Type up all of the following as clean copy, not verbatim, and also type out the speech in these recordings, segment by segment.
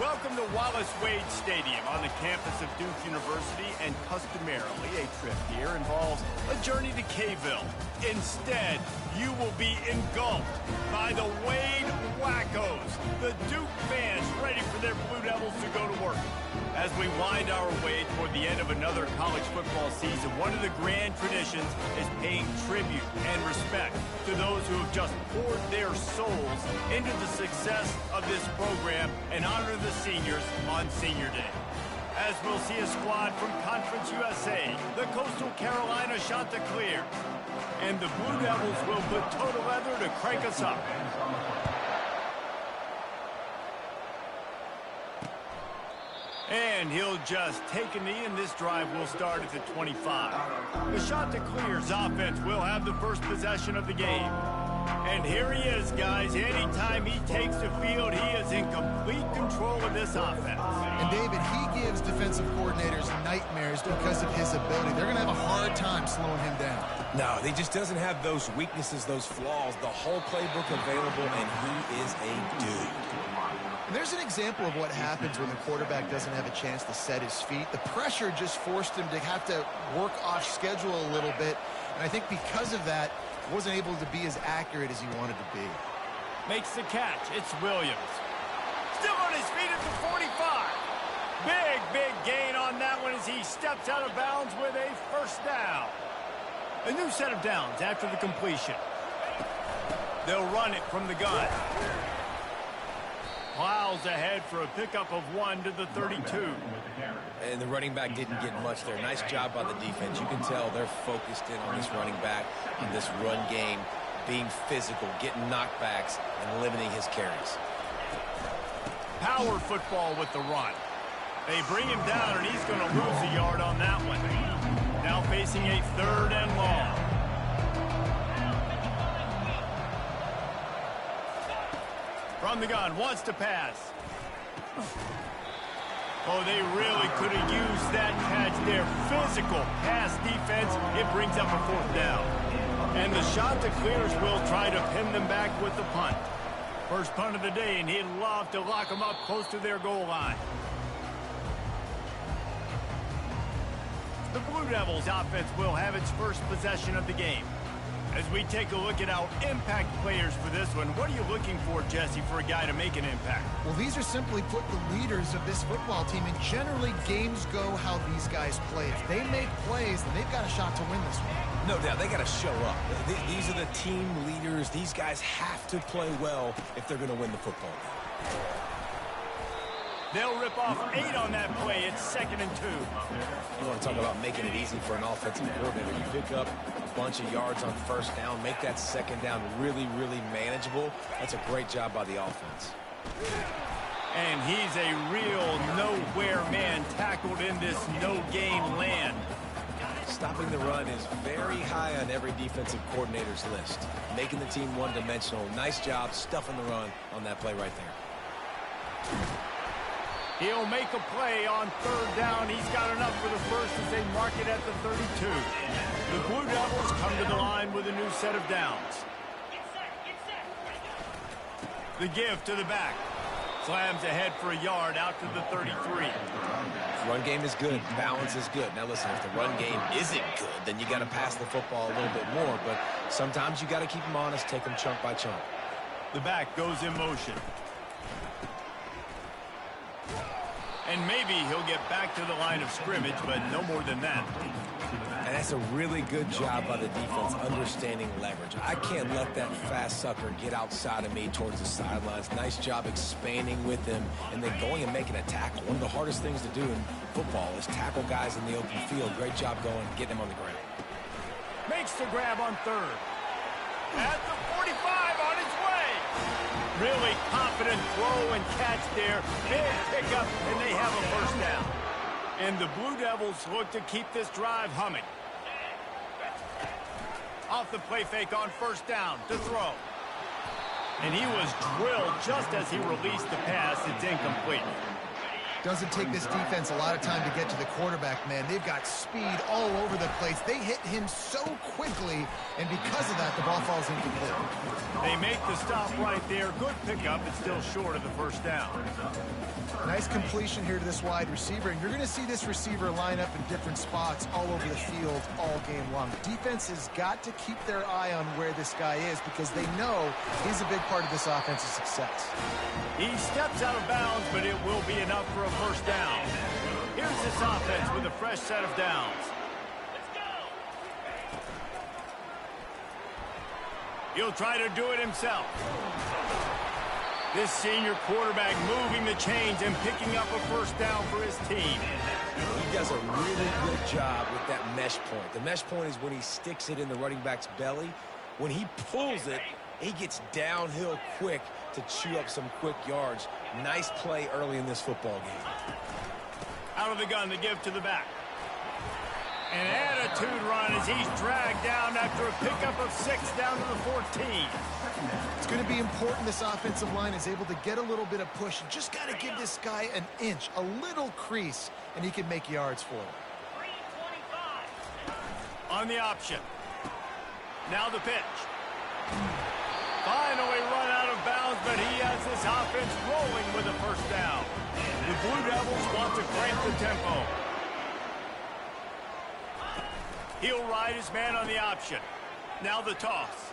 Welcome to Wallace Wade Stadium on the campus of Duke University, and customarily a trip here involves a journey to K-Ville. Instead, you will be engulfed by the Wade Wackos, the Duke fans ready for their Blue Devils to go to work. As we wind our way toward the end of another college football season, one of the grand traditions is paying tribute and respect to those who have just poured their souls into the success of this program and honor the seniors on Senior Day. As we'll see a squad from Conference USA, the Coastal Carolina Chanticleer, and the Blue Devils will put total leather to crank us up. And he'll just take a knee, and this drive will start at the 25. The Chanticleer's offense will have the first possession of the game. And here he is, guys. Anytime he takes the field, he is in complete control of this offense. And David, he gives defensive coordinators nightmares because of his ability. They're going to have a hard time slowing him down. No, he just doesn't have those weaknesses, those flaws. The whole playbook available, and he is a dude. And there's an example of what happens when the quarterback doesn't have a chance to set his feet. The pressure just forced him to have to work off schedule a little bit. And I think because of that, wasn't able to be as accurate as he wanted to be. Makes the catch. It's Williams. Still on his feet at the 45. Big gain on that one as he steps out of bounds with a first down. A new set of downs after the completion. They'll run it from the gun. Plows ahead for a pickup of 1 to the 32. And the running back didn't get much there. Nice job by the defense. You can tell they're focused in on this running back, on this run game, being physical, getting knockbacks, and limiting his carries. Power football with the run. They bring him down, and he's going to lose a yard on that one. Now facing a 3rd and long. From the gun, wants to pass. Oh, they really could have used that catch there. Physical pass defense. It brings up a 4th down. And the Chanticleers will try to pin them back with the punt. First punt of the day, and he'd love to lock them up close to their goal line. The Blue Devils offense will have its first possession of the game. As we take a look at our impact players for this one, what are you looking for, Jesse, for a guy to make an impact? Well, these are simply put the leaders of this football team, and generally games go how these guys play. If they make plays, then they've got a shot to win this one. No doubt, they got to show up. These are the team leaders. These guys have to play well if they're going to win the football game. They'll rip off 8 on that play. It's 2nd and 2. You want to talk about making it easy for an offensive coordinator. You pick up a bunch of yards on first down, make that second down really manageable. That's a great job by the offense. And he's a real nowhere man, tackled in this no-gain land. Stopping the run is very high on every defensive coordinator's list. Making the team one-dimensional. Nice job stuffing the run on that play right there. He'll make a play on 3rd down. He's got enough for the first as they mark it at the 32. The Blue Devils come to the line with a new set of downs. The give to the back. Slams ahead for a yard out to the 33. Run game is good. Balance is good. Now listen, if the run game isn't good, then you got to pass the football a little bit more. But sometimes you got to keep them honest, take them chunk by chunk. The back goes in motion. And maybe he'll get back to the line of scrimmage, but no more than that. And that's a really good job by the defense, understanding leverage. I can't let that fast sucker get outside of me towards the sidelines. Nice job expanding with him and then going and making a tackle. One of the hardest things to do in football is tackle guys in the open field. Great job going, getting him on the ground. Makes the grab on 3rd. At the 45, on his way. Really confident throw and catch there. Big pickup, and they have a first down. And the Blue Devils look to keep this drive humming. Off the play fake on 1st down to throw. And he was drilled just as he released the pass. It's incomplete. Doesn't take this defense a lot of time to get to the quarterback, man. They've got speed all over the place. They hit him so quickly, and because of that, the ball falls incomplete. They make the stop right there. Good pickup, but still short of the first down. Nice completion here to this wide receiver, and you're going to see this receiver line up in different spots all over the field all game long. Defense has got to keep their eye on where this guy is because they know he's a big part of this offense's success. He steps out of bounds, but it will be enough for a first down. Here's this offense with a fresh set of downs. He'll try to do it himself. This senior quarterback moving the chains and picking up a first down for his team. He does a really good job with that mesh point. The mesh point is when he sticks it in the running back's belly. When he pulls it, he gets downhill quick to chew up some quick yards. Nice play early in this football game. Out of the gun to give to the back. An attitude run as he's dragged down after a pickup of 6 down to the 14. It's going to be important this offensive line is able to get a little bit of push. You just got to give this guy an inch, a little crease, and he can make yards for it. On the option. Now the pitch. Finally run out of bounds, but he has this offense rolling with a first down. The Blue Devils want to crank the tempo. He'll ride his man on the option. Now the toss.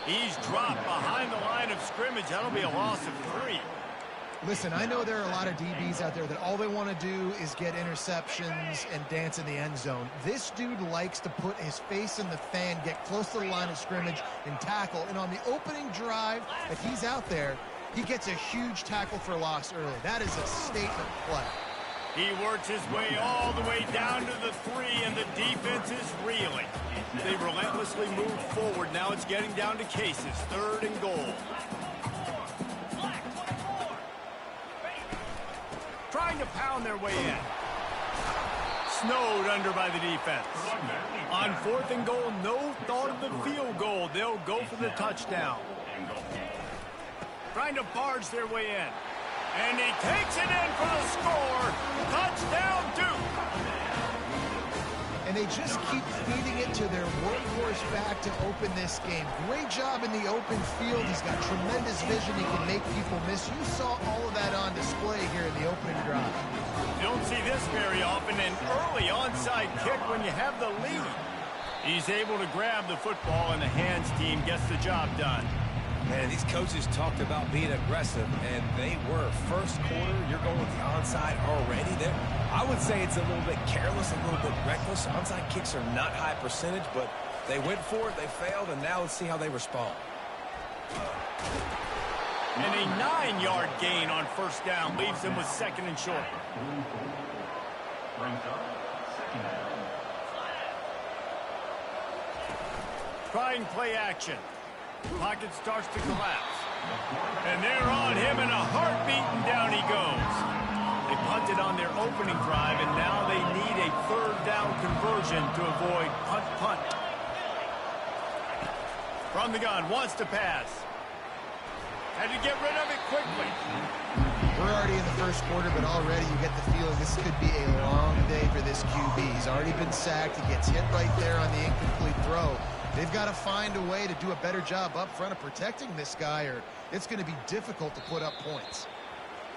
He's dropped behind the line of scrimmage. That'll be a loss of 3. Listen, I know there are a lot of DBs out there that all they want to do is get interceptions and dance in the end zone. This dude likes to put his face in the fan, get close to the line of scrimmage, and tackle. And on the opening drive that he's out there, he gets a huge tackle for loss early. That is a statement play. He works his way all the way down to the 3, and the defense is reeling. They relentlessly move forward. Now it's getting down to cases. 3rd and goal. Trying to pound their way in. Snowed under by the defense. On 4th and goal, no thought of the field goal. They'll go for the touchdown. Trying to barge their way in. And he takes it in for the score. Touchdown, Duke. And they just keep feeding it to their workhorse back to open this game. Great job in the open field. He's got tremendous vision. He can make people miss. You saw all of that on display here in the opening drive. You don't see this very often. An early onside kick when you have the lead. He's able to grab the football, and the hands team gets the job done. Man, these coaches talked about being aggressive, and they were. First quarter, you're going with the onside already. I would say it's a little bit careless, a little bit reckless. Onside kicks are not high percentage, but they went for it, they failed, and now let's see how they respond. And a 9-yard gain on first down leaves him with 2nd and short. Trying play action. Pocket starts to collapse. And they're on him in a heartbeat, and down he goes. They punted on their opening drive, and now they need a 3rd down conversion to avoid punt. From the gun, wants to pass. Had to get rid of it quickly. We're already in the first quarter, but already you get the feeling this could be a long day for this QB. He's already been sacked. He gets hit right there on the incomplete throw. They've got to find a way to do a better job up front of protecting this guy, or it's going to be difficult to put up points.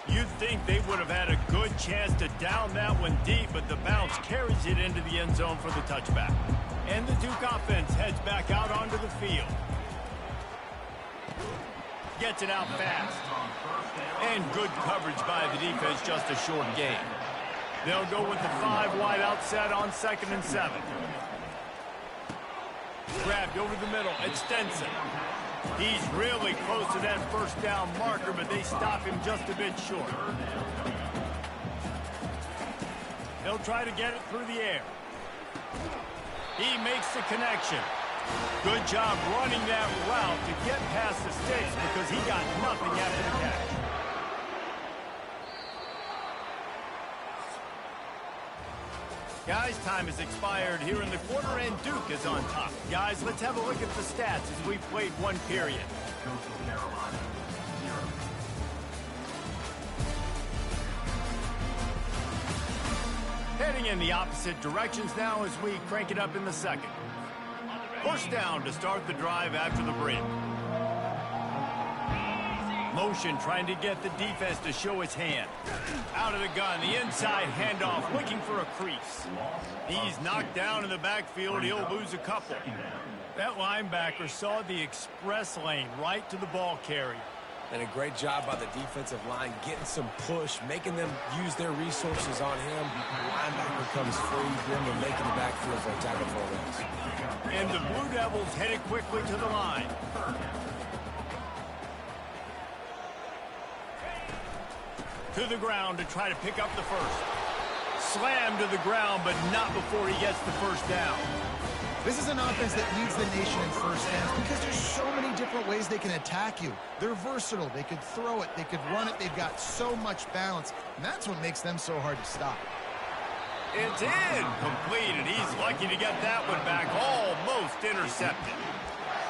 You'd think they would have had a good chance to down that one deep, but the bounce carries it into the end zone for the touchback. And the Duke offense heads back out onto the field. Gets it out fast. And good coverage by the defense, just a short gain. They'll go with the 5 wide outset on 2nd and 7. Grabbed over the middle, it's Stenson. He's really close to that first down marker, but they stop him just a bit short. He'll try to get it through the air. He makes the connection. Good job running that route to get past the sticks because he got nothing after the catch. Guys, time has expired here in the quarter, and Duke is on top. Guys, let's have a look at the stats as we've played one period. Heading in the opposite directions now as we crank it up in the second. First down to start the drive after the break. Motion trying to get the defense to show its hand. Out of the gun, the inside handoff, looking for a crease. He's knocked down in the backfield. He'll lose a couple. That linebacker saw the express lane right to the ball carrier. And a great job by the defensive line, getting some push, making them use their resources on him. The linebacker comes free, bring him making the backfield for a tackle for a loss. And the Blue Devils headed quickly to the line. To the ground to try to pick up the first. Slammed to the ground, but not before he gets the first down. This is an offense that leads the nation in first downs because there's so many different ways they can attack you. They're versatile. They could throw it. They could run it. They've got so much balance. And that's what makes them so hard to stop. It's incomplete, and he's lucky to get that one back. Almost intercepted.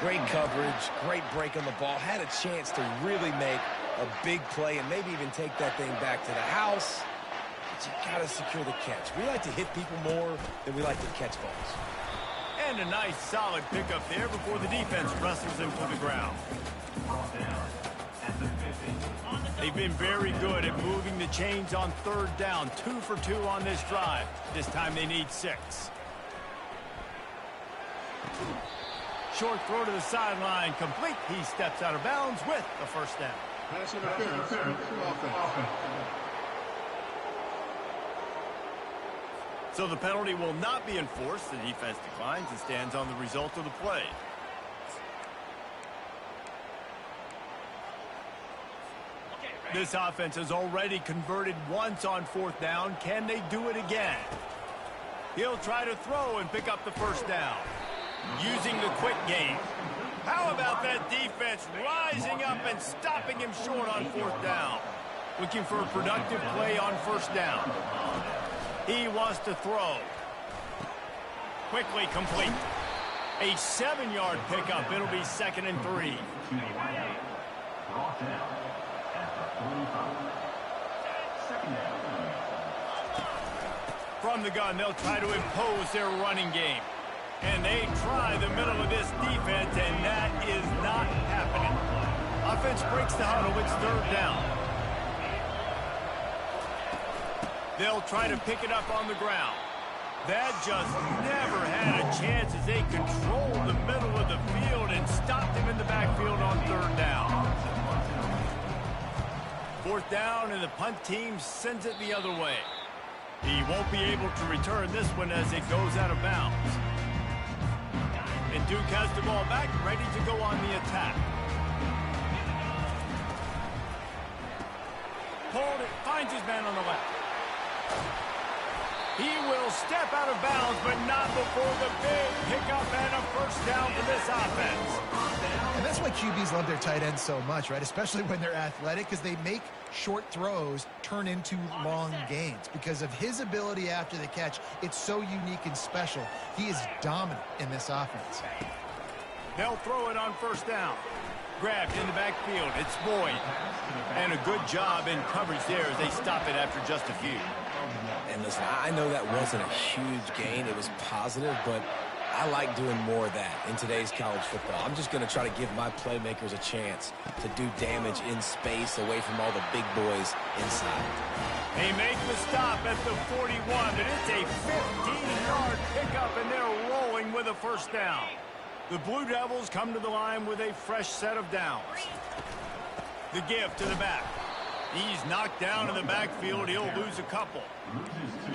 Great coverage, great break on the ball. Had a chance to really make a big play and maybe even take that thing back to the house. But you got to secure the catch. We like to hit people more than we like to catch balls. And a nice solid pickup there before the defense wrestles him to the ground. They've been very good at moving the chains on third down. 2 for 2 on this drive. This time they need 6. Short throw to the sideline, complete. He steps out of bounds with the first down. Pass interference. Offense. So the penalty will not be enforced. The defense declines and stands on the result of the play. This offense has already converted once on fourth down. Can they do it again? He'll try to throw and pick up the first down. Using the quick game. How about that defense rising up and stopping him short on fourth down? Looking for a productive play on first down. He wants to throw. Quickly complete. A 7-yard pickup. It'll be 2nd and 3. From the gun, they'll try to impose their running game. And they try the middle of this defense, and that is not happening. Offense breaks the huddle. It's third down. They'll try to pick it up on the ground. That just never had a chance as they controlled the middle of the field and stopped him in the backfield on third down. Fourth down, and the punt team sends it the other way. He won't be able to return this one as it goes out of bounds. And Duke has the ball back, ready to go on the attack. Pulled it, finds his man on the left. He will step out of bounds, but not before the big pickup and a first down for this offense. And that's why QBs love their tight ends so much, right? Especially when they're athletic, because they make short throws turn into long gains. Because of his ability after the catch, it's so unique and special. He is dominant in this offense. They'll throw it on first down. Grabbed in the backfield. It's Boyd. And a good job in coverage there as they stop it after just a few. And listen, I know that wasn't a huge gain. It was positive, but I like doing more of that in today's college football. I'm just going to try to give my playmakers a chance to do damage in space away from all the big boys inside. They make the stop at the 41, but it's a 15-yard pickup, and they're rolling with a first down. The Blue Devils come to the line with a fresh set of downs. The give to the back. He's knocked down in the backfield. He'll lose a couple.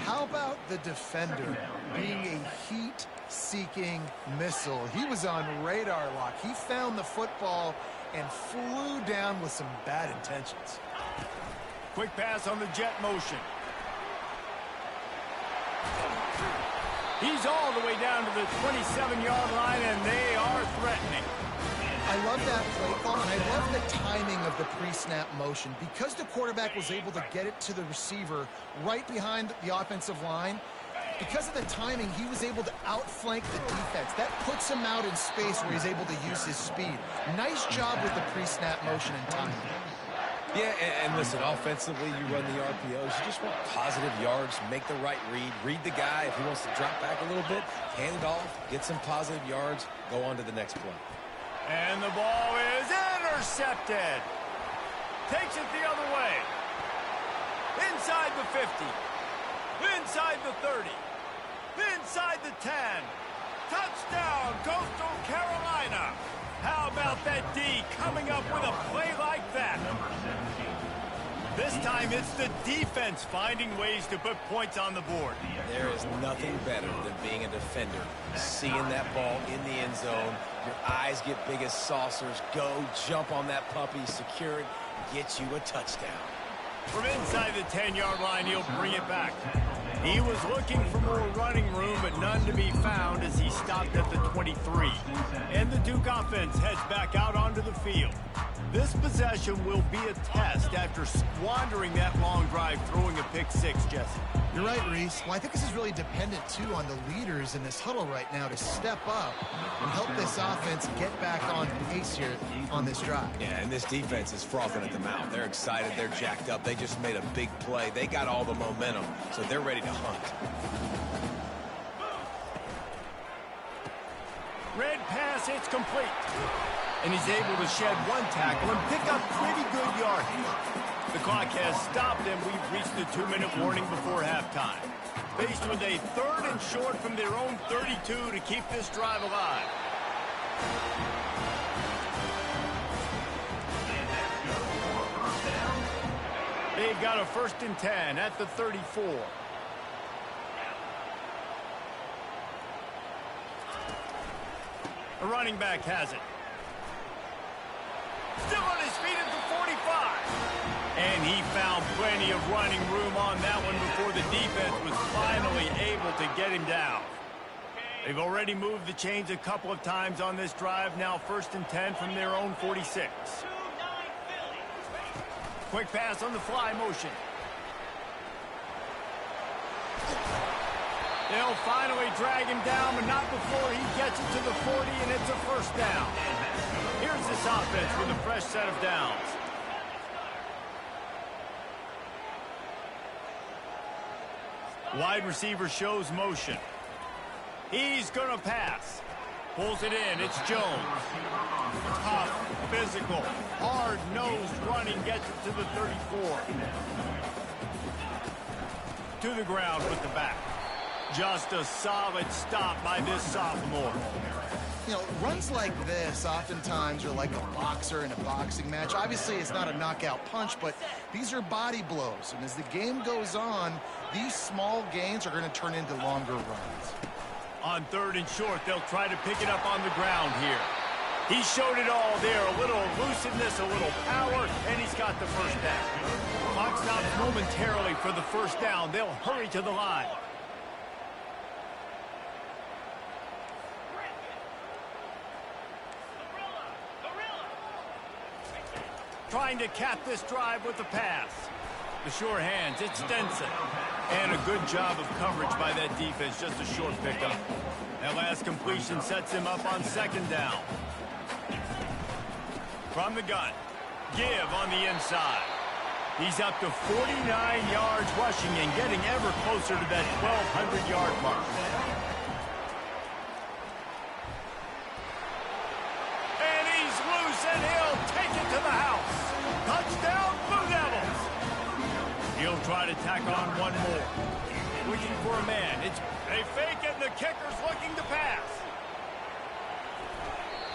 How about the defender being a heat-seeking missile? He was on radar lock. He found the football and flew down with some bad intentions. Quick pass on the jet motion. He's all the way down to the 27-yard line, and they are threatening. I love that play call, and I love the timing of the pre-snap motion. Because the quarterback was able to get it to the receiver right behind the offensive line, because of the timing, he was able to outflank the defense. That puts him out in space where he's able to use his speed. Nice job with the pre-snap motion and timing. Yeah, and listen, offensively, you run the RPOs. You just want positive yards, make the right read the guy. If he wants to drop back a little bit, hand it off, get some positive yards, go on to the next play. And the ball is intercepted. Takes it the other way. Inside the 50. Inside the 30. Inside the 10. Touchdown, Coastal Carolina. How about that D coming up with a play like that? This time it's the defense finding ways to put points on the board. There is nothing better than being a defender. Seeing that ball in the end zone, your eyes get big as saucers. Go, jump on that puppy, secure it, get you a touchdown. From inside the 10-yard line, he'll bring it back. He was looking for more running room, but none to be found as he stopped at the 23. And the Duke offense heads back out onto the field. This possession will be a test after squandering that long drive, throwing a pick six, Jesse. You're right, Reese. Well, I think this is really dependent, too, on the leaders in this huddle right now to step up and help this offense get back on pace here on this drive. Yeah, and this defense is frothing at the mouth. They're excited. They're jacked up. They just made a big play. They got all the momentum, so they're ready to hunt. Red pass, it's complete. And he's able to shed one tackle and pick up pretty good yardage. The clock has stopped, and we've reached the 2-minute warning before halftime. Faced with a 3rd and short from their own 32 to keep this drive alive. They've got a 1st and 10 at the 34. The running back has it. Still on his feet at the 45. And he found plenty of running room on that one before the defense was finally able to get him down. They've already moved the chains a couple of times on this drive. Now 1st and 10 from their own 46. Quick pass on the fly motion. They'll finally drag him down, but not before he gets it to the 40, and it's a 1st down. Here's this offense with a fresh set of downs. Wide receiver shows motion. He's going to pass. Pulls it in. It's Jones. Tough, physical, hard-nosed running, gets it to the 34. To the ground with the back. Just a solid stop by this sophomore. You know, runs like this oftentimes are like a boxer in a boxing match. Obviously, it's not a knockout punch, but these are body blows. And as the game goes on, these small gains are going to turn into longer runs. On 3rd and short, they'll try to pick it up on the ground here. He showed it all there. A little elusiveness, a little power, and he's got the 1st down. Clock stops momentarily for the 1st down. They'll hurry to the line. Trying to cap this drive with the pass. The sure hands, it's Stenson. And a good job of coverage by that defense, just a short pickup. That last completion sets him up on 2nd down. From the gun, Give on the inside. He's up to 49 yards rushing and getting ever closer to that 1,200-yard mark. And he's loose, and he'll take it to the house. Touchdown, Blue Devils. He'll try to tack on one more. Looking for a man. It's a fake, and the kicker's looking to pass.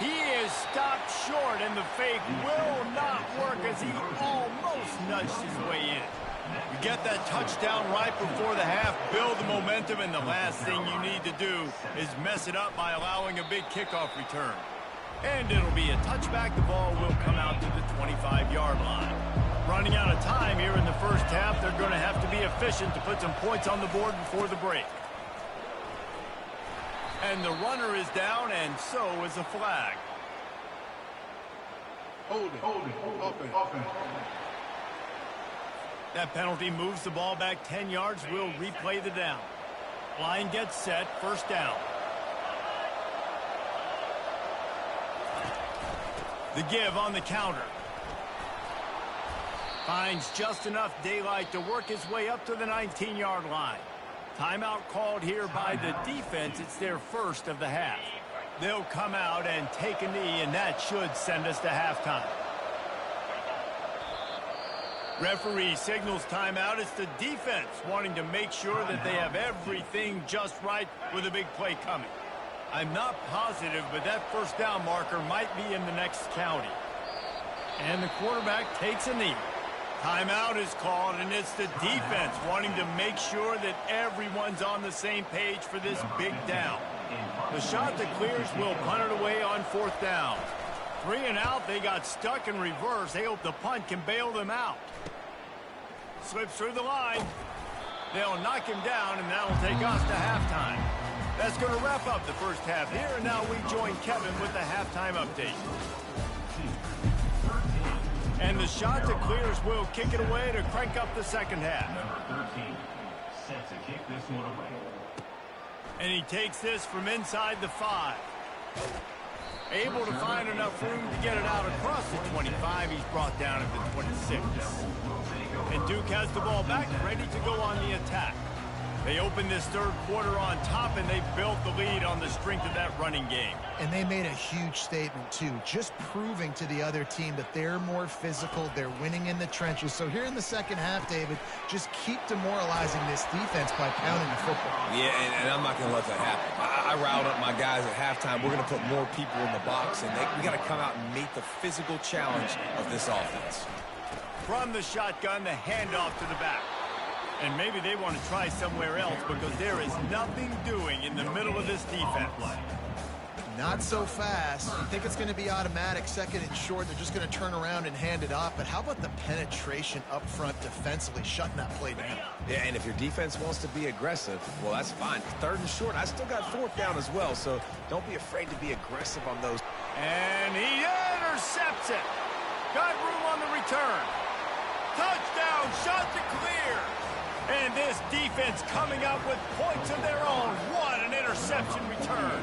He is stopped short, and the fake will not work as he almost nudged his way in. You get that touchdown right before the half, build the momentum, and the last thing you need to do is mess it up by allowing a big kickoff return. And it'll be a touchback. The ball will come out to the 25-yard line. Running out of time here in the 1st half, they're going to have to be efficient to put some points on the board before the break. And the runner is down, and so is the flag. Hold it. Offense. That penalty moves the ball back 10 yards. We'll replay the down. Line gets set, 1st down. The give on the counter. Finds just enough daylight to work his way up to the 19-yard line. Timeout called here by the defense. It's their first of the half. They'll come out and take a knee, and that should send us to halftime. Referee signals timeout. It's the defense wanting to make sure that they have everything just right with a big play coming. I'm not positive, but that first down marker might be in the next county. And the quarterback takes a knee. Timeout is called, and it's the defense wanting to make sure that everyone's on the same page for this big down. The shot that clears will punt it away on fourth down. 3 and out, they got stuck in reverse. They hope the punt can bail them out. Slips through the line. They'll knock him down, and that'll take us to halftime. That's going to wrap up the first half here, and now we join Kevin with the halftime update. And the shot that clears will kick it away to crank up the second half. Number 13, set to kick this one away. And he takes this from inside the 5. Able to find enough room to get it out across the 25. He's brought down at the 26. And Duke has the ball back, ready to go on the attack. They opened this third quarter on top, and they built the lead on the strength of that running game. And they made a huge statement, too, just proving to the other team that they're more physical, they're winning in the trenches. So here in the second half, David, just keep demoralizing this defense by pounding the football. Yeah, and I'm not going to let that happen. I riled up my guys at halftime. We're going to put more people in the box, and we got to come out and meet the physical challenge of this offense. From the shotgun, the handoff to the back. And maybe they want to try somewhere else because there is nothing doing in the middle of this defense. Not so fast. You think it's going to be automatic, second and short. They're just going to turn around and hand it off. But how about the penetration up front defensively, shutting that play down? Yeah, and if your defense wants to be aggressive, well, that's fine. Third and short, I still got fourth down as well, so don't be afraid to be aggressive on those. And he intercepts it. Got room on the return. Touchdown, shot to clear. And this defense coming up with points of their own. What an interception return.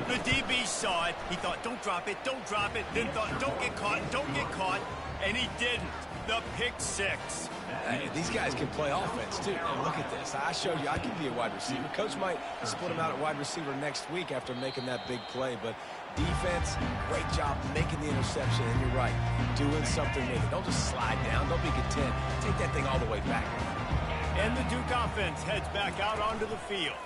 The DB saw it. He thought, don't drop it, don't drop it. Then thought, don't get caught, don't get caught. And he didn't. The pick 6. These guys can play offense, too. And look at this. I showed you I can be a wide receiver. Coach might split him out at wide receiver next week after making that big play. But defense, great job making the interception. And you're right, doing something with it. Don't just slide down. Don't be content. Take that thing all the way back. And the Duke offense heads back out onto the field.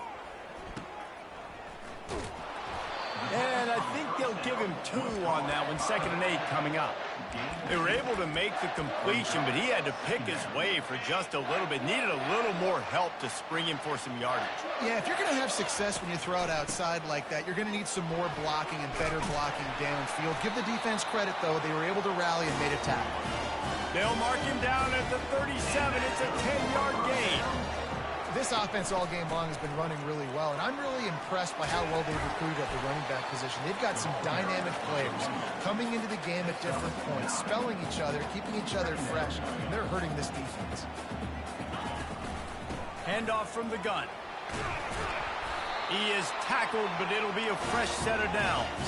And I think they'll give him 2 on that one, 2nd and 8 coming up. They were able to make the completion, but he had to pick his way for just a little bit. Needed a little more help to spring him for some yardage. Yeah, if you're going to have success when you throw it outside like that, you're going to need some more blocking and better blocking downfield. Give the defense credit, though. They were able to rally and made a tackle. They'll mark him down at the 37. It's a 10-yard gain. This offense all game long has been running really well, and I'm really impressed by how well they've recruited at the running back position. They've got some dynamic players coming into the game at different points, spelling each other, keeping each other fresh, and they're hurting this defense. Handoff from the gun. He is tackled, but it'll be a fresh set of downs.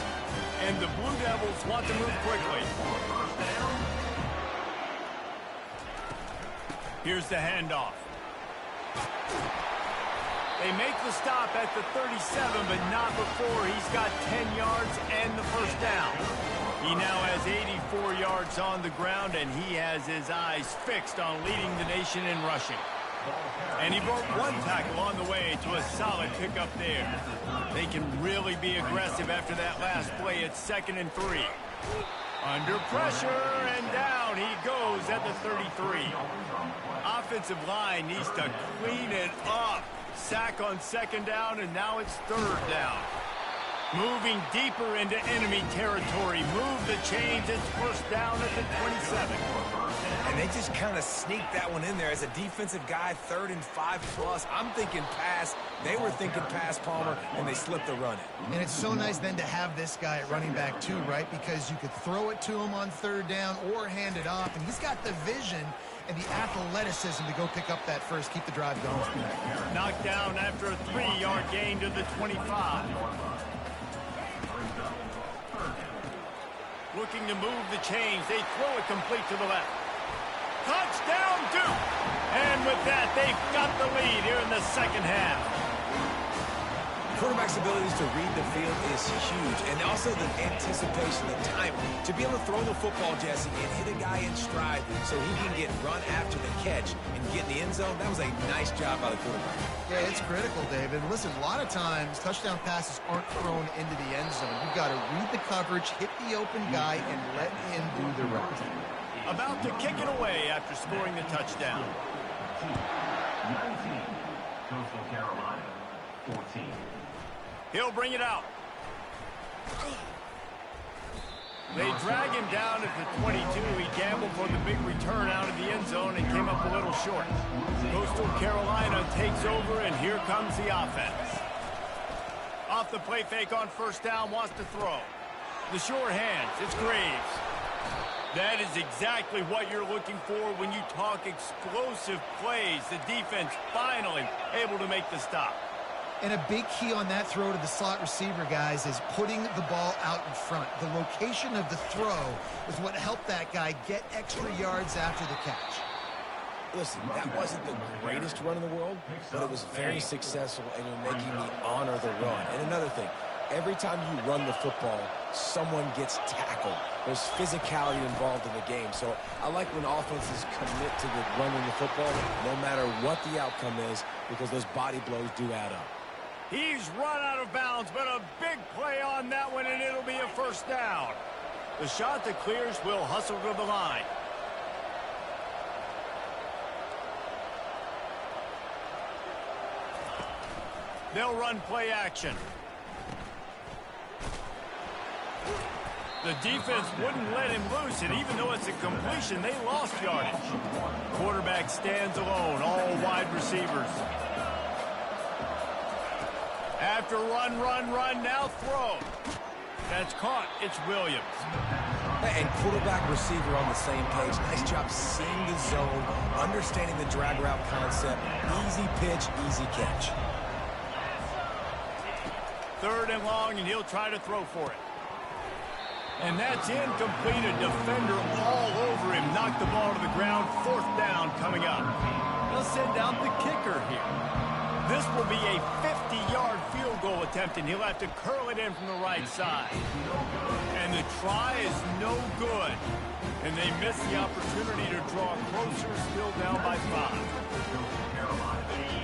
And the Blue Devils want to move quickly. Here's the handoff. They make the stop at the 37, but not before he's got 10 yards and the first down. He now has 84 yards on the ground, and he has his eyes fixed on leading the nation in rushing. And he broke 1 tackle on the way to a solid pickup there. They can really be aggressive after that last play. It's 2nd and 3. Under pressure, and down he goes at the 33. Offensive line needs to clean it up. Sack on 2nd down, and now it's 3rd down. Moving deeper into enemy territory. Move the chains. It's 1st down at the 27. And they just kind of sneaked that one in there. As a defensive guy, 3rd and 5+. I'm thinking pass. They were thinking pass, Palmer, and they slipped the run in. And it's so nice then to have this guy at running back too, right? Because you could throw it to him on 3rd down or hand it off, and he's got the vision and the athleticism to go pick up that first, keep the drive going. Knocked down after a 3-yard gain to the 25. Looking to move the chains. They throw it complete to the left. Touchdown, Duke! And with that, they've got the lead here in the second half. Quarterback's abilities to read the field is huge, and also the anticipation, the timing. To be able to throw the football, Jesse, and hit a guy in stride so he can get run after the catch and get in the end zone, that was a nice job by the quarterback. Yeah, it's critical, David. Listen, a lot of times, touchdown passes aren't thrown into the end zone. You've got to read the coverage, hit the open guy, and let him do the rest. About to kick it away after scoring the touchdown. 19. Coastal Carolina, 14. He'll bring it out. They drag him down at the 22. He gambled for the big return out of the end zone and came up a little short. Coastal Carolina takes over, and here comes the offense. Off the play fake on first down, wants to throw. The sure hands, it's Graves. That is exactly what you're looking for when you talk explosive plays. The defense finally able to make the stop. And a big key on that throw to the slot receiver, guys, is putting the ball out in front. The location of the throw is what helped that guy get extra yards after the catch. Listen, that wasn't the greatest run in the world, but it was very successful, and you're making me honor the run. And another thing, every time you run the football, someone gets tackled. There's physicality involved in the game. So I like when offenses commit to the running the football, no matter what the outcome is, because those body blows do add up. He's run out of bounds, but a big play on that one, and it'll be a first down. The shot that clears will hustle to the line. They'll run play action. The defense wouldn't let him loose, and even though it's a completion, they lost yardage. Quarterback stands alone, all wide receivers. After run, now throw. That's caught. It's Williams. And quarterback receiver on the same page. Nice job seeing the zone, understanding the drag route concept. Easy pitch, easy catch. Third and long, and he'll try to throw for it. And that's incomplete. A defender all over him. Knocked the ball to the ground. Fourth down coming up. They'll send out the kicker here. This will be a 50-yard field goal attempt, and he'll have to curl it in from the right side. And the try is no good. And they miss the opportunity to draw closer, still down by 5.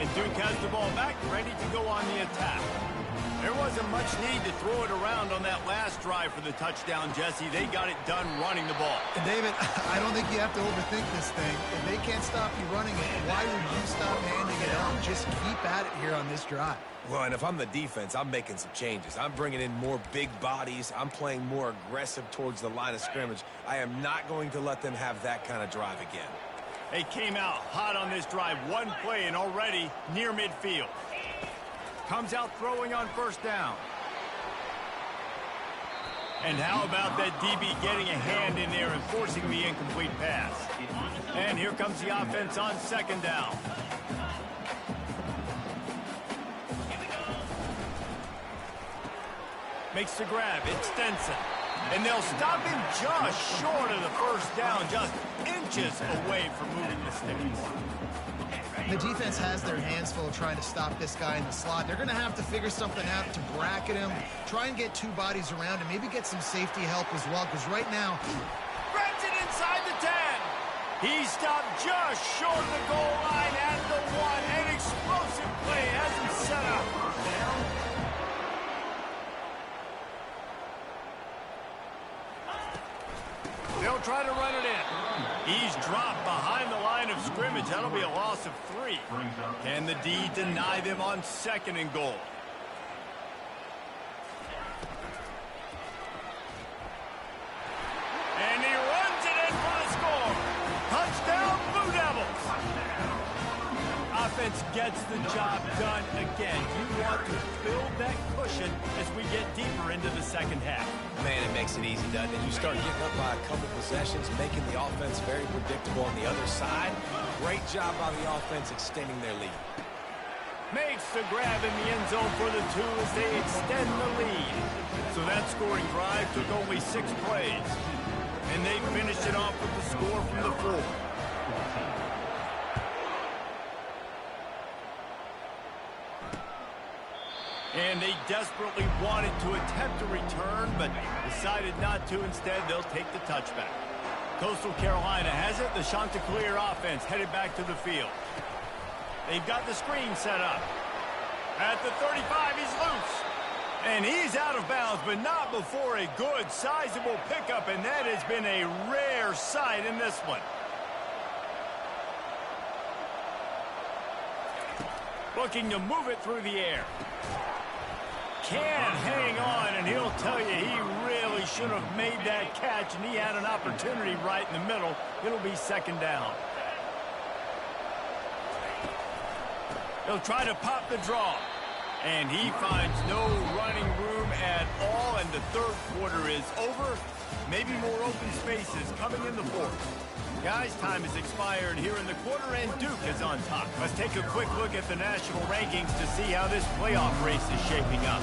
And Duke has the ball back, ready to go on the attack. There wasn't much need to throw it around on that last drive for the touchdown, Jesse. They got it done running the ball. And David, I don't think you have to overthink this thing. If they can't stop you running it, why would you stop handing it out? Just keep at it here on this drive. Well, and if I'm the defense, I'm making some changes. I'm bringing in more big bodies. I'm playing more aggressive towards the line of scrimmage. I am not going to let them have that kind of drive again. They came out hot on this drive. One play and already near midfield. Comes out throwing on first down. And how about that DB getting a hand in there and forcing the incomplete pass? And here comes the offense on second down. Makes the grab. It's Stenson. And they'll stop him just short of the first down, just inches away from moving the sticks. The defense has their hands full trying to stop this guy in the slot. They're going to have to figure something out to bracket him, try and get two bodies around him, maybe get some safety help as well, because right now... Grabs it inside the 10. He stopped just short of the goal line at the 1. An explosive play has him set up. They'll try to run it in. He's dropped behind the line of scrimmage. That'll be a loss of 3. Can the D deny them on second and goal? And he runs it in for the score. Touchdown, Blue Devils. Offense gets the job done again. You want to build that cushion as we get deeper into the second half. Man, it makes it easy, doesn't it? You start getting up by a couple possessions, making the offense very predictable on the other side. Great job by the offense extending their lead. Makes the grab in the end zone for the 2 as they extend the lead. So that scoring drive took only 6 plays. And they finished it off with the score from the 4. And they desperately wanted to attempt a return, but decided not to. Instead, they'll take the touchback. Coastal Carolina has it. The Chanticleer offense headed back to the field. They've got the screen set up. At the 35, he's loose. And he's out of bounds, but not before a good, sizable pickup, and that has been a rare sight in this one. Looking to move it through the air. Can't hang on, and he'll tell you he really should have made that catch, and he had an opportunity right in the middle. It'll be second down. He'll try to pop the draw, and he finds no running room at all, and the third quarter is over. Maybe more open spaces coming in the fourth. Guys, time has expired here in the quarter, and Duke is on top. Let's take a quick look at the national rankings to see how this playoff race is shaping up.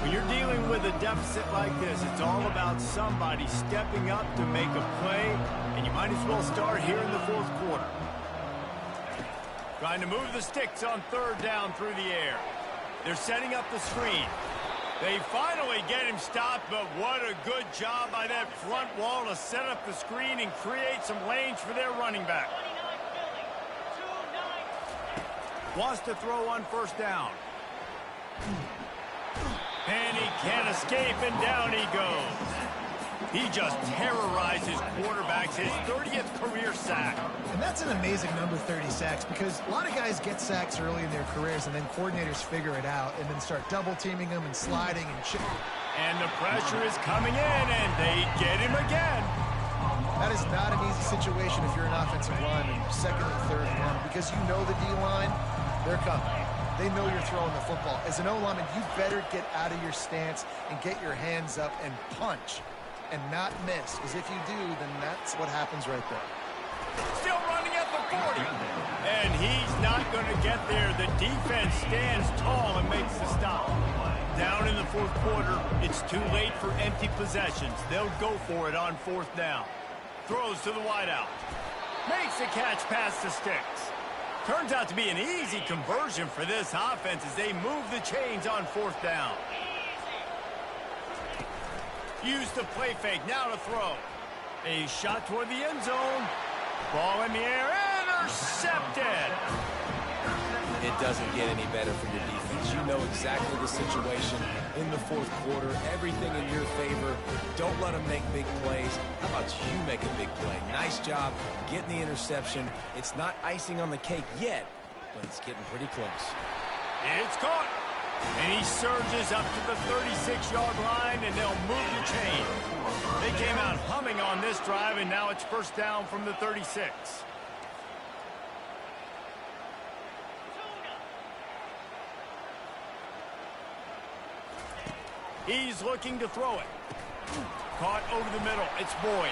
When you're dealing with a deficit like this, it's all about somebody stepping up to make a play, and you might as well start here in the fourth quarter. Trying to move the sticks on third down through the air. They're setting up the screen. They finally get him stopped, but what a good job by that front wall to set up the screen and create some lanes for their running back. Wants to throw on first down. And he can't escape, and down he goes. He just terrorizes quarterbacks, his 30th career sack. And that's an amazing number, 30 sacks, because a lot of guys get sacks early in their careers, and then coordinators figure it out and then start double-teaming them and sliding and chipping. And the pressure is coming in, and they get him again. That is not an easy situation if you're an offensive lineman, second and third one, because you know the D-line, they're coming. They know you're throwing the football. As an O-lineman, you better get out of your stance and get your hands up and punch and not miss, because if you do, then that's what happens right there. Still running at the 40. And he's not going to get there. The defense stands tall and makes the stop. Down in the fourth quarter, it's too late for empty possessions. They'll go for it on fourth down. Throws to the wideout. Makes the catch past the sticks. Turns out to be an easy conversion for this offense as they move the chains on fourth down. Use the play fake, now to throw. A shot toward the end zone. Ball in the air, intercepted. It doesn't get any better for your defense. You know exactly the situation in the fourth quarter. Everything in your favor. Don't let them make big plays. How about you make a big play? Nice job getting the interception. It's not icing on the cake yet, but it's getting pretty close. It's caught. And he surges up to the 36-yard line, and they'll move the chain. They came out humming on this drive, and now it's first down from the 36. He's looking to throw it. Caught over the middle. It's Boyd.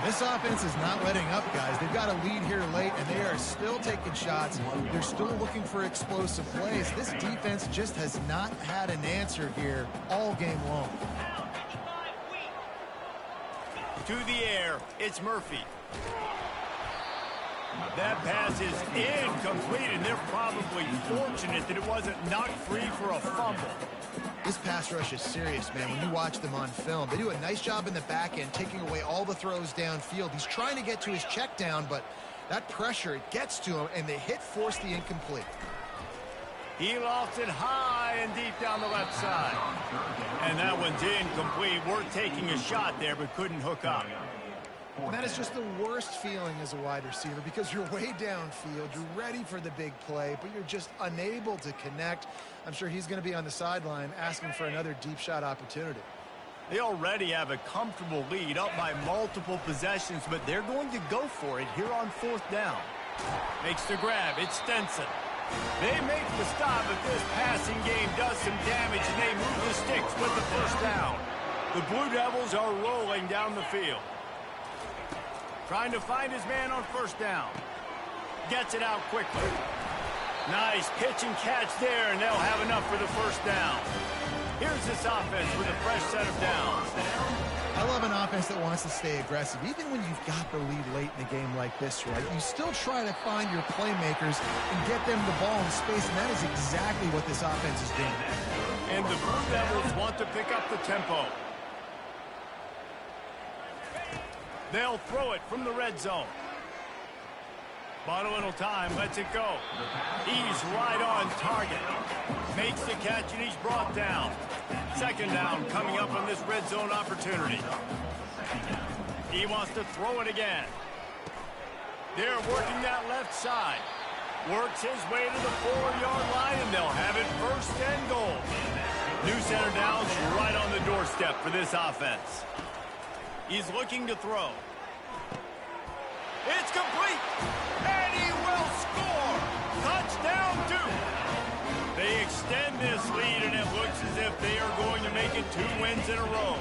This offense is not letting up, guys. They've got a lead here late, and they are still taking shots. They're still looking for explosive plays. This defense just has not had an answer here all game long. To the air, it's Murphy. That pass is incomplete, and they're probably fortunate that it wasn't knocked free for a fumble. This pass rush is serious, man. When you watch them on film, they do a nice job in the back end, taking away all the throws downfield. He's trying to get to his check down, but that pressure, it gets to him, and the hit forced the incomplete. He lost it high and deep down the left side. And that one's incomplete. Worth taking a shot there, but couldn't hook up. And that is just the worst feeling as a wide receiver, because you're way downfield, you're ready for the big play, but you're just unable to connect. I'm sure he's going to be on the sideline asking for another deep shot opportunity. They already have a comfortable lead, up by multiple possessions, but they're going to go for it here on fourth down. Makes the grab. It's Stenson. They make the stop, but this passing game does some damage, and they move the sticks with the first down. The Blue Devils are rolling down the field. Trying to find his man on first down. Gets it out quickly. Nice pitch and catch there, and they'll have enough for the first down. Here's this offense with a fresh set of downs. I love an offense that wants to stay aggressive. Even when you've got the lead late in a game like this, right, you still try to find your playmakers and get them the ball in space, and that is exactly what this offense is doing. And the Blue Devils want to pick up the tempo. They'll throw it from the red zone. Bought a little time, lets it go. He's right on target. Makes the catch, and he's brought down. Second down coming up on this red zone opportunity. He wants to throw it again. They're working that left side. Works his way to the 4-yard line, and they'll have it first and goal. New center downs right on the doorstep for this offense. He's looking to throw. It's complete, and he will score. Touchdown, Duke. They extend this lead, and it looks as if they are going to make it 2 wins in a row.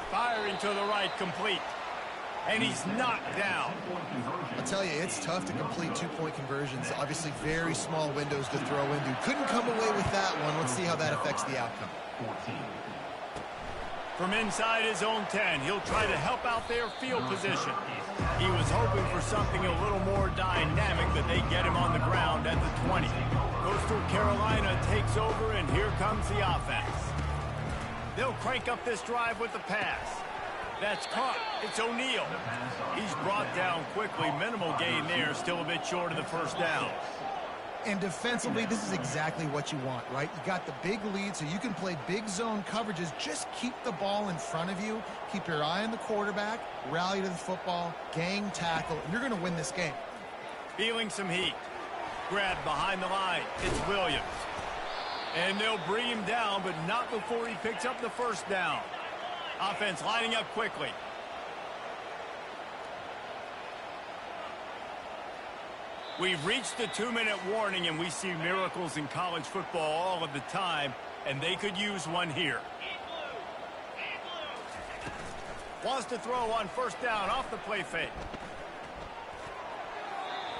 Firing to the right, complete. And he's knocked down. I'll tell you, it's tough to complete 2-point conversions. Obviously, very small windows to throw into. Couldn't come away with that one. Let's see how that affects the outcome. From inside his own 10, he'll try to help out their field position. He was hoping for something a little more dynamic, but they get him on the ground at the 20. Coastal Carolina takes over, and here comes the offense. They'll crank up this drive with the pass. That's caught. It's O'Neal. He's brought down quickly. Minimal gain there. Still a bit short of the first down. And defensively, this is exactly what you want, right? You got the big lead, so you can play big zone coverages. Just keep the ball in front of you. Keep your eye on the quarterback. Rally to the football. Gang tackle. And you're going to win this game. Feeling some heat. Grabbed behind the line. It's Williams. And they'll bring him down, but not before he picks up the first down. Offense lining up quickly. We've reached the 2-minute warning, and we see miracles in college football all of the time, and they could use one here. Wants to throw on first down off the play fake.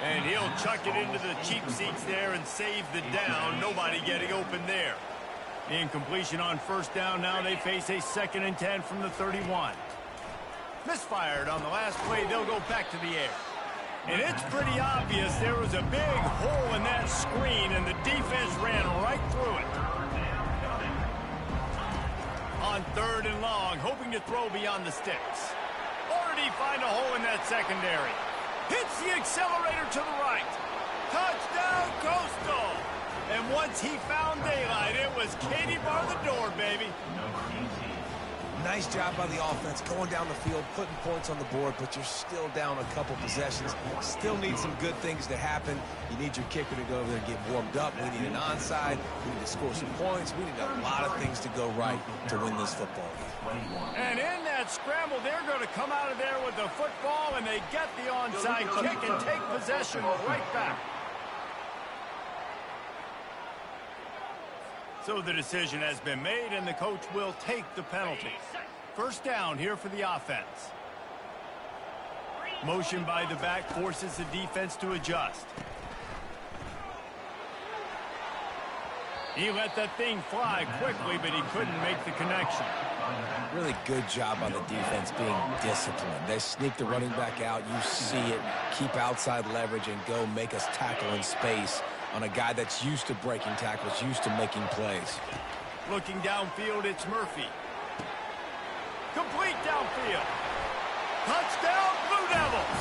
And he'll chuck it into the cheap seats there and save the down. Nobody getting open there. Incompletion on first down. Now they face a 2nd and 10 from the 31. Misfired on the last play. They'll go back to the air. And it's pretty obvious there was a big hole in that screen, and the defense ran right through it. On 3rd and long, hoping to throw beyond the sticks. Already find a hole in that secondary. Hits the accelerator to the right. Touchdown, Coastal. And once he found daylight, it was Katie bar the door, baby. Nice job by the offense, going down the field, putting points on the board, but you're still down a couple possessions. Still need some good things to happen. You need your kicker to go over there and get warmed up. We need an onside. We need to score some points. We need a lot of things to go right to win this football game. And in that scramble, they're going to come out of there with the football, and they get the onside kick and take possession right back. So the decision has been made, and the coach will take the penalty. First down here for the offense. Motion by the back forces the defense to adjust. He let that thing fly quickly, but he couldn't make the connection. Really good job on the defense being disciplined. They sneak the running back out. You see it. Keep outside leverage and go make us tackle in space on a guy that's used to breaking tackles, used to making plays. Looking downfield, it's Murphy. Complete downfield. Touchdown, Blue Devils.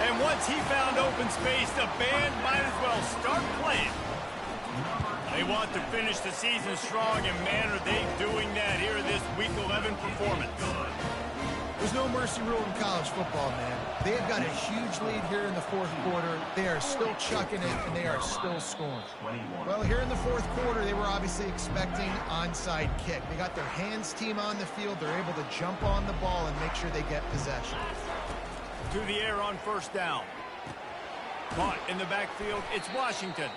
And once he found open space, the band might as well start playing. They want to finish the season strong, and man, are they doing that here in this Week 11 performance. There's no mercy rule in college football, man. They have got a huge lead here in the 4th quarter. They are still chucking it, and they are still scoring. Well, here in the 4th quarter, they were obviously expecting onside kick. They got their hands team on the field. They're able to jump on the ball and make sure they get possession. To the air on first down. Caught in the backfield, it's Washington.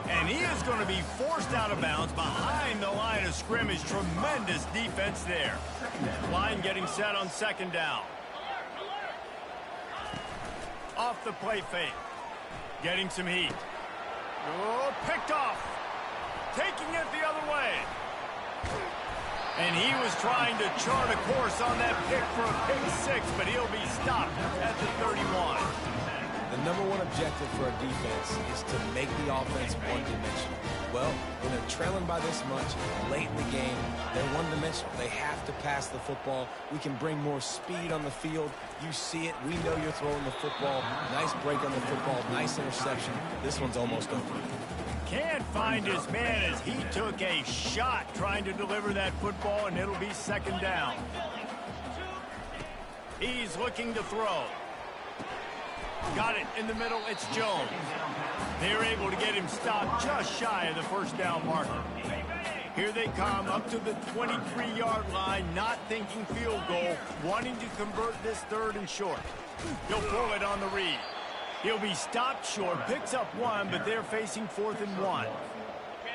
And he is going to be forced out of bounds behind the line of scrimmage. Tremendous defense there. Line getting set on 2nd down. Off the play fake. Getting some heat. Oh, picked off. Taking it the other way. And he was trying to chart a course on that pick for a pick six, but he'll be stopped at the 31. The number one objective for a defense is to make the offense one-dimensional. Well, when they're trailing by this much late in the game, they're one-dimensional. They have to pass the football. We can bring more speed on the field. You see it. We know you're throwing the football. Nice break on the football. Nice interception. This one's almost over. Can't find his man as he took a shot trying to deliver that football, and it'll be second down. He's looking to throw. Got it in the middle. It's Jones. They're able to get him stopped just shy of the first down marker. Here they come up to the 23-yard line, not thinking field goal, wanting to convert this third and short. He'll throw it on the read. He'll be stopped short, picks up one, but they're facing 4th and 1.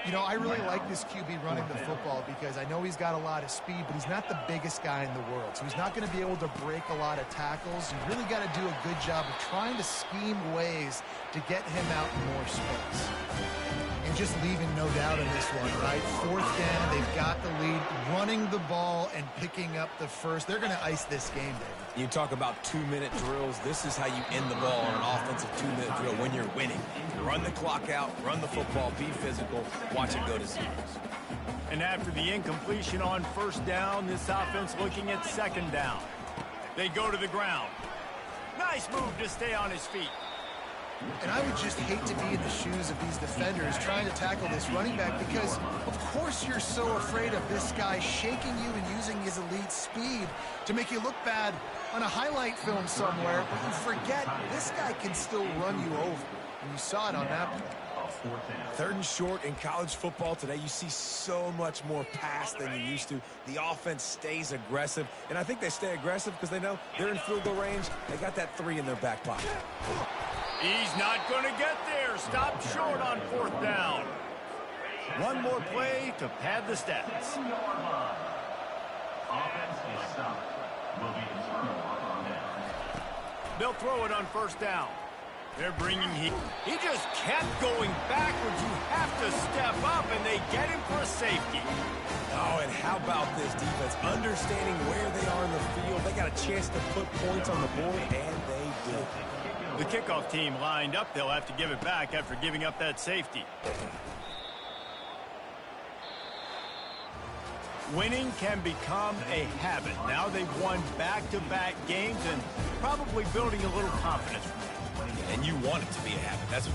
You know, I really like this QB running the football because I know he's got a lot of speed, but he's not the biggest guy in the world. So he's not going to be able to break a lot of tackles. You really got to do a good job of trying to scheme ways to get him out in more space. And just leaving no doubt in this one, right? 4th down, they've got the lead, running the ball and picking up the first. They're going to ice this game, David. You talk about 2-minute drills. This is how you end the ball on an offensive 2-minute drill when you're winning. Run the clock out, run the football, be physical, watch it go to zeros. And after the incompletion on first down, this offense looking at second down. They go to the ground. Nice move to stay on his feet. And I would just hate to be in the shoes of these defenders trying to tackle this running back because, of course, you're so afraid of this guy shaking you and using his elite speed to make you look bad on a highlight film somewhere, but you forget this guy can still run you over. And you saw it on that play. 3rd and short in college football today, you see so much more pass than you used to. The offense stays aggressive, and I think they stay aggressive because they know they're in field goal range. They got that 3 in their back pocket. He's not going to get there. Stopped short on 4th down. One more play to pad the stats. Offense is stopped. Will be returned on down. They'll throw it on first down. They're bringing heat. He just kept going backwards. You have to step up, and they get him for a safety. Oh, and how about this defense? Understanding where they are in the field. They got a chance to put points on the board, and they did. The kickoff team lined up. They'll have to give it back after giving up that safety. Winning can become a habit. Now they've won back-to-back games and probably building a little confidence from it. And you want it to be a habit. That's what